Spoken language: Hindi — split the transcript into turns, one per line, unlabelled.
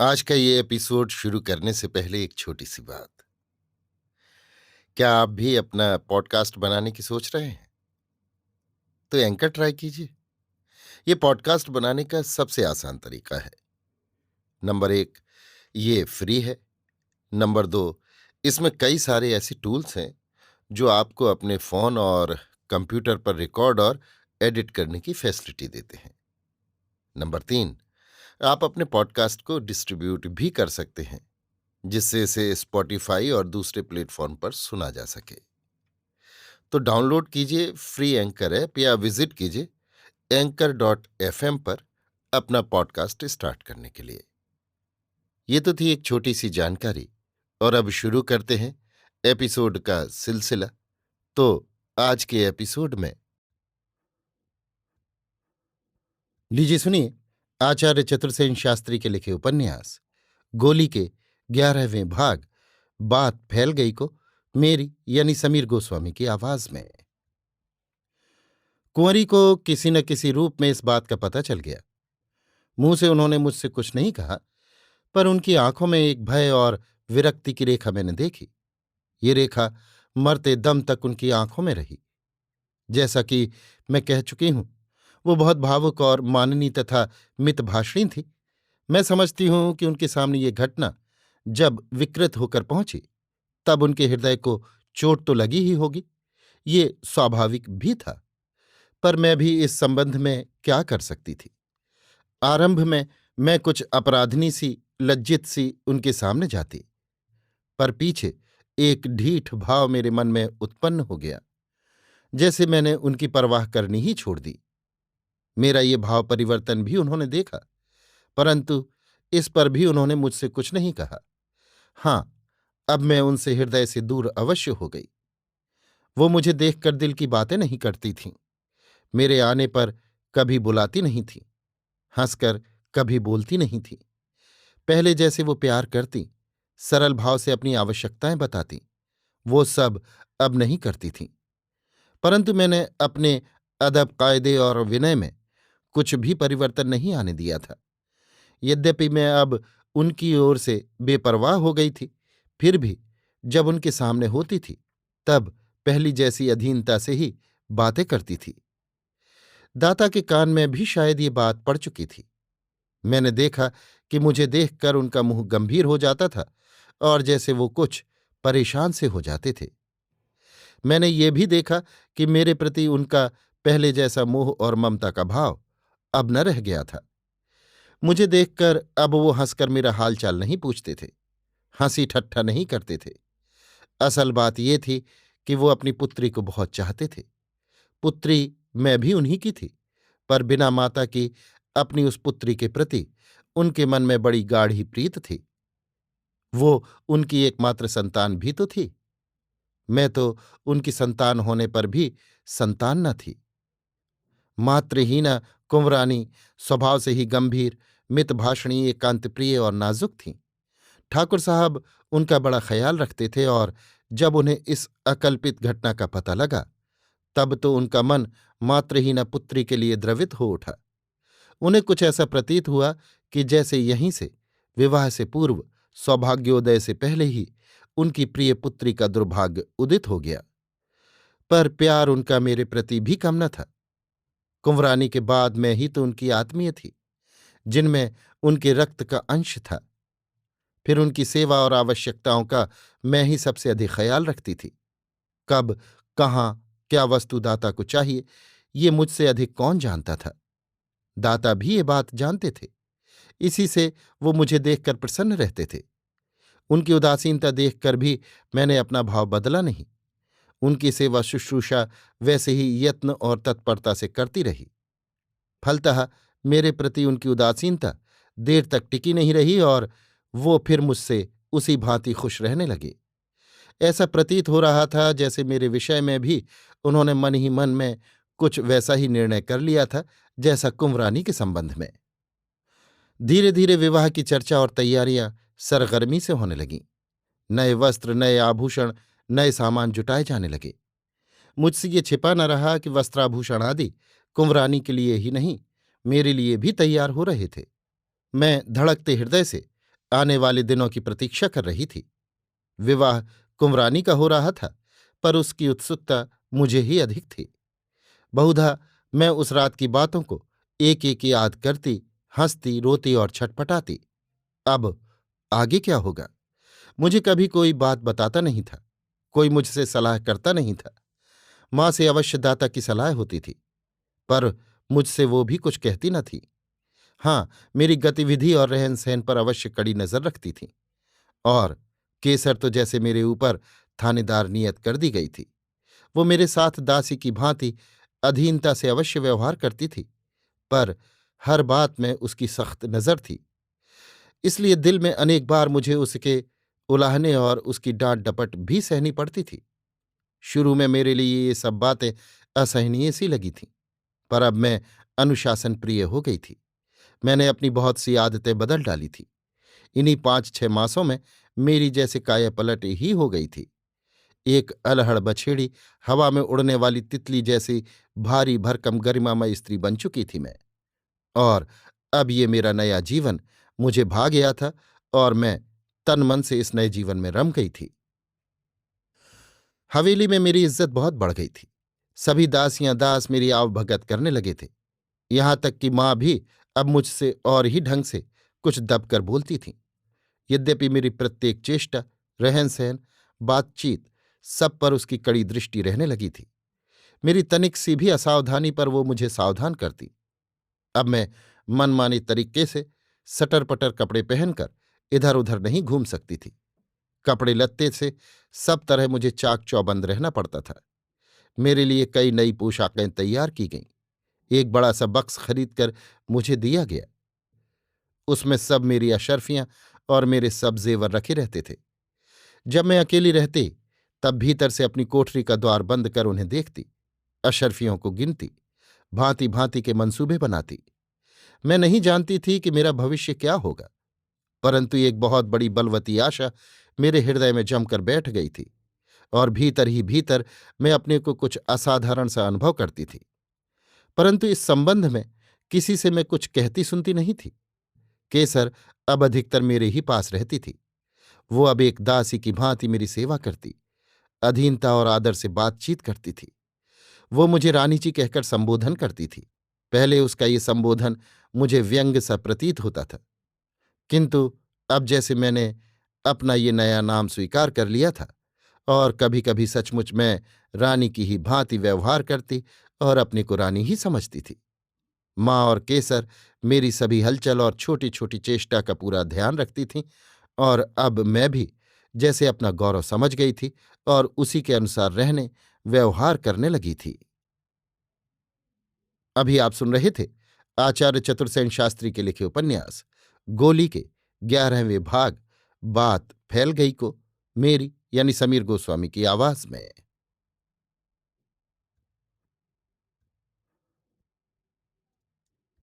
आज का ये एपिसोड शुरू करने से पहले एक छोटी सी बात। क्या आप भी अपना पॉडकास्ट बनाने की सोच रहे हैं? तो एंकर ट्राई कीजिए। ये पॉडकास्ट बनाने का सबसे आसान तरीका है। नंबर 1, ये फ्री है। नंबर 2, इसमें कई सारे ऐसे टूल्स हैं जो आपको अपने फोन और कंप्यूटर पर रिकॉर्ड और एडिट करने की फैसिलिटी देते हैं। नंबर 3, आप अपने पॉडकास्ट को डिस्ट्रीब्यूट भी कर सकते हैं, जिससे इसे स्पॉटिफाई और दूसरे प्लेटफॉर्म पर सुना जा सके। तो डाउनलोड कीजिए फ्री एंकर ऐप या विजिट कीजिए anchor.fm पर अपना पॉडकास्ट स्टार्ट करने के लिए। ये तो थी एक छोटी सी जानकारी, और अब शुरू करते हैं एपिसोड का सिलसिला। तो आज के एपिसोड में लीजिए सुनिए आचार्य चतुर्सेन शास्त्री के लिखे उपन्यास गोली के 11वें भाग बात फैल गई को मेरी यानी समीर गोस्वामी की आवाज में। कुंवरी को किसी न किसी रूप में इस बात का पता चल गया। मुंह से उन्होंने मुझसे कुछ नहीं कहा, पर उनकी आंखों में एक भय और विरक्ति की रेखा मैंने देखी। ये रेखा मरते दम तक उनकी आंखों में रही। जैसा कि मैं कह चुकी हूं, वो बहुत भावुक और माननीय तथा मितभाषणी थी। मैं समझती हूं कि उनके सामने ये घटना जब विकृत होकर पहुंची, तब उनके हृदय को चोट तो लगी ही होगी। ये स्वाभाविक भी था, पर मैं भी इस संबंध में क्या कर सकती थी। आरंभ में मैं कुछ अपराधिनी सी लज्जित सी उनके सामने जाती, पर पीछे एक ढीठ भाव मेरे मन में उत्पन्न हो गया, जैसे मैंने उनकी परवाह करनी ही छोड़ दी। मेरा ये भाव परिवर्तन भी उन्होंने देखा, परंतु इस पर भी उन्होंने मुझसे कुछ नहीं कहा। हां, अब मैं उनसे हृदय से दूर अवश्य हो गई। वो मुझे देखकर दिल की बातें नहीं करती थीं, मेरे आने पर कभी बुलाती नहीं थीं, हंसकर कभी बोलती नहीं थीं। पहले जैसे वो प्यार करती, सरल भाव से अपनी आवश्यकताएं बताती, वो सब अब नहीं करती थीं। परंतु मैंने अपने अदब कायदे और विनय में कुछ भी परिवर्तन नहीं आने दिया था। यद्यपि मैं अब उनकी ओर से बेपरवाह हो गई थी, फिर भी जब उनके सामने होती थी, तब पहली जैसी अधीनता से ही बातें करती थी। दाता के कान में भी शायद ये बात पड़ चुकी थी। मैंने देखा कि मुझे देखकर उनका मुंह गंभीर हो जाता था और जैसे वो कुछ परेशान से हो जाते थे। मैंने ये भी देखा कि मेरे प्रति उनका पहले जैसा मोह और ममता का भाव अब न रह गया था। मुझे देखकर अब वो हंसकर मेरा हालचाल नहीं पूछते थे, हंसी ठट्ठा नहीं करते थे। असल बात ये थी कि वो अपनी पुत्री को बहुत चाहते थे। पुत्री मैं भी उन्हीं की थी, पर बिना माता की अपनी उस पुत्री के प्रति उनके मन में बड़ी गाढ़ी प्रीत थी। वो उनकी एकमात्र संतान भी तो थी। मैं तो उनकी संतान होने पर भी संतान न थी। मातृहीना कुंवरानी स्वभाव से ही गंभीर, मितभाषणी, एकांतप्रिय और नाजुक थीं। ठाकुर साहब उनका बड़ा ख्याल रखते थे, और जब उन्हें इस अकल्पित घटना का पता लगा, तब तो उनका मन मातृहीना पुत्री के लिए द्रवित हो उठा। उन्हें कुछ ऐसा प्रतीत हुआ कि जैसे यहीं से विवाह से पूर्व सौभाग्योदय से पहले ही उनकी प्रिय पुत्री का दुर्भाग्य उदित हो गया। पर प्यार उनका मेरे प्रति भी कम न था। कुंवरानी के बाद मैं ही तो उनकी आत्मीय थी, जिनमें उनके रक्त का अंश था। फिर उनकी सेवा और आवश्यकताओं का मैं ही सबसे अधिक ख्याल रखती थी। कब, कहाँ, क्या वस्तु दाता को चाहिए, ये मुझसे अधिक कौन जानता था। दाता भी ये बात जानते थे, इसी से वो मुझे देखकर प्रसन्न रहते थे। उनकी उदासीनता देखकर भी मैंने अपना भाव बदला नहीं। उनकी सेवा शुश्रूषा वैसे ही यत्न और तत्परता से करती रही। फलतः मेरे प्रति उनकी उदासीनता देर तक टिकी नहीं रही, और वो फिर मुझसे उसी भांति खुश रहने लगे। ऐसा प्रतीत हो रहा था जैसे मेरे विषय में भी उन्होंने मन ही मन में कुछ वैसा ही निर्णय कर लिया था जैसा कुंवरानी के संबंध में। धीरे धीरे विवाह की चर्चा और तैयारियां सरगर्मी से होने लगीं। नए वस्त्र, नए आभूषण, नए सामान जुटाए जाने लगे। मुझसे ये छिपा न रहा कि वस्त्राभूषण आदि कुंवरानी के लिए ही नहीं, मेरे लिए भी तैयार हो रहे थे। मैं धड़कते हृदय से आने वाले दिनों की प्रतीक्षा कर रही थी। विवाह कुंवरानी का हो रहा था, पर उसकी उत्सुकता मुझे ही अधिक थी। बहुधा मैं उस रात की बातों को एक एक याद करती, हंसती, रोती और छटपटाती। अब आगे क्या होगा? मुझे कभी कोई बात बताता नहीं था, कोई मुझसे सलाह करता नहीं था। माँ से अवश्य दाता की सलाह होती थी, पर मुझसे वो भी कुछ कहती न थी। हाँ, मेरी गतिविधि और रहन सहन पर अवश्य कड़ी नजर रखती थी। और केसर तो जैसे मेरे ऊपर थानेदार नियत कर दी गई थी। वो मेरे साथ दासी की भांति अधीनता से अवश्य व्यवहार करती थी, पर हर बात में उसकी सख्त नजर थी। इसलिए दिल में अनेक बार मुझे उसके उलाहने और उसकी डांट डपट भी सहनी पड़ती थी। शुरू में मेरे लिए ये सब बातें असहनीय सी लगी थीं, पर अब मैं अनुशासन प्रिय हो गई थी। मैंने अपनी बहुत सी आदतें बदल डाली थी। इन्हीं 5-6 मासों में मेरी जैसे काया पलट ही हो गई थी। एक अलहड़ बछेड़ी, हवा में उड़ने वाली तितली जैसी भारी भरकम गरिमामय स्त्री बन चुकी थी मैं। और अब ये मेरा नया जीवन मुझे भा गया था, और मैं तन मन से इस नए जीवन में रम गई थी। हवेली में मेरी इज्जत बहुत बढ़ गई थी। सभी दासियां दास मेरी आवभगत करने लगे थे। यहां तक कि माँ भी अब मुझसे और ही ढंग से कुछ दबकर बोलती थीं। यद्यपि मेरी प्रत्येक चेष्टा, रहन सहन, बातचीत, सब पर उसकी कड़ी दृष्टि रहने लगी थी। मेरी तनिक सी भी असावधानी पर वो मुझे सावधान करती। अब मैं मनमाने तरीके से सटर पटर कपड़े पहनकर इधर उधर नहीं घूम सकती थी। कपड़े लत्ते से सब तरह मुझे चाक चौबंद रहना पड़ता था। मेरे लिए कई नई पोशाकें तैयार की गईं। एक बड़ा सा बक्स खरीदकर मुझे दिया गया। उसमें सब मेरी अशर्फियां और मेरे सब जेवर रखे रहते थे। जब मैं अकेली रहती, तब भीतर से अपनी कोठरी का द्वार बंद कर उन्हें देखती, अशर्फियों को गिनती, भांति भांति के मंसूबे बनाती। मैं नहीं जानती थी कि मेरा भविष्य क्या होगा, परंतु एक बहुत बड़ी बलवती आशा मेरे हृदय में जमकर बैठ गई थी, और भीतर ही भीतर मैं अपने को कुछ असाधारण सा अनुभव करती थी। परंतु इस संबंध में किसी से मैं कुछ कहती सुनती नहीं थी। केसर अब अधिकतर मेरे ही पास रहती थी। वो अब एक दासी की भांति मेरी सेवा करती, अधीनता और आदर से बातचीत करती थी। वो मुझे रानी जी कहकर संबोधन करती थी। पहले उसका ये संबोधन मुझे व्यंग्य सा प्रतीत होता था, किंतु अब जैसे मैंने अपना ये नया नाम स्वीकार कर लिया था, और कभी कभी सचमुच मैं रानी की ही भांति व्यवहार करती और अपने को रानी ही समझती थी। माँ और केसर मेरी सभी हलचल और छोटी छोटी चेष्टा का पूरा ध्यान रखती थीं, और अब मैं भी जैसे अपना गौरव समझ गई थी और उसी के अनुसार रहने व्यवहार करने लगी थी। अभी आप सुन रहे थे आचार्य चतुर्सेन शास्त्री के लिखे उपन्यास गोली के 11वें भाग बात फैल गई को, मेरी यानी समीर गोस्वामी की आवाज में।